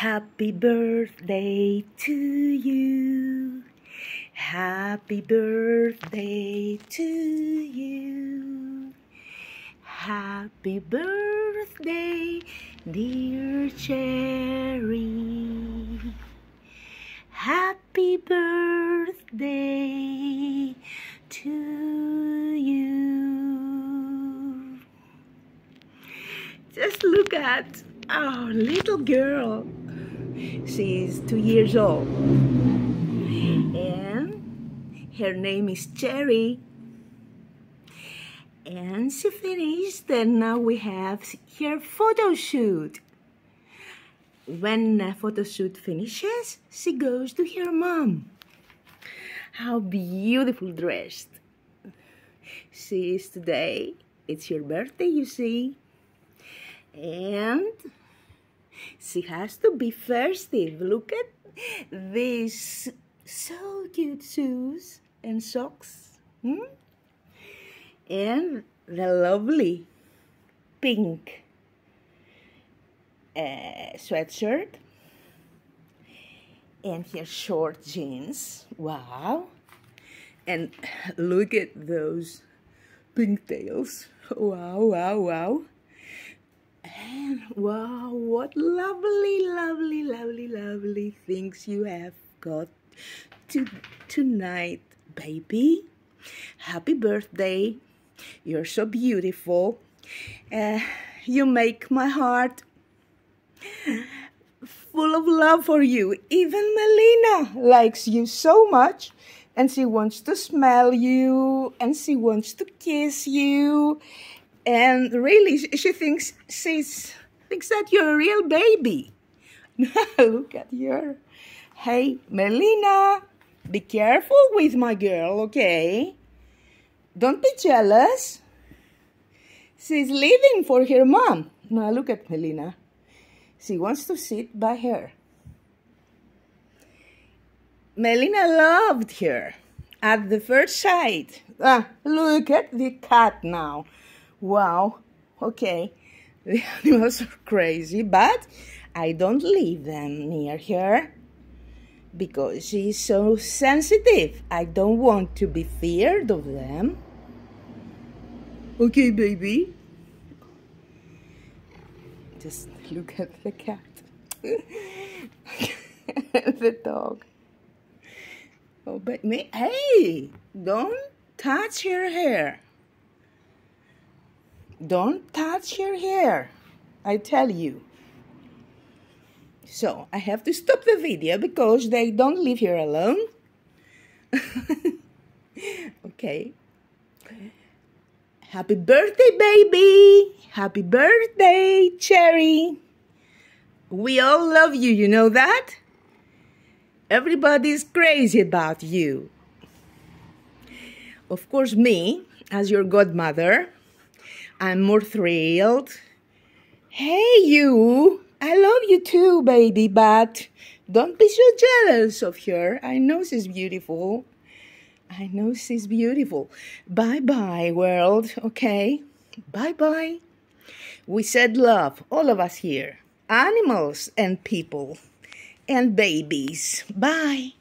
Happy birthday to you. Happy birthday to you. Happy birthday, dear Cherry. Happy birthday to you. Just look at our little girl. She's 2 years old. And her name is Cherry. And she finished, and now we have her photo shoot. When a photo shoot finishes, she goes to her mom. How beautiful dressed she is today. It's your birthday, you see. And she has to be festive. Look at these so cute shoes and socks. And the lovely pink sweatshirt and her short jeans. Wow. And look at those pigtails. Wow, wow, wow. And wow, what lovely, lovely, lovely, lovely things you have got tonight, baby. Happy birthday. You're so beautiful. You make my heart full of love for you. Even Melina likes you so much, and she wants to smell you, and she wants to kiss you, and really she thinks that you're a real baby. Look at her. Hey, Melina, be careful with my girl, okay? Don't be jealous. She's leaving for her mom. Now look at Melina. She wants to sit by her. Melina loved her at the first sight. Look at the cat now. Wow. Okay. The animals are crazy, but I don't leave them near her because she's so sensitive. I don't want to be feared of them. Okay, baby. Just look at the cat. The dog. Oh, but me. Hey, don't touch her hair. Don't touch her hair, I tell you. So, I have to stop the video because they don't leave her alone. Okay. Happy birthday, baby. Happy birthday, Cherry. We all love you, you know that? Everybody's crazy about you. Of course, me, as your godmother, I'm more thrilled. Hey, you. I love you too, baby, but don't be so jealous of her. I know she's beautiful. I know she's beautiful. Bye-bye, world, okay? Bye-bye. We said love, all of us here. Animals and people and babies. Bye.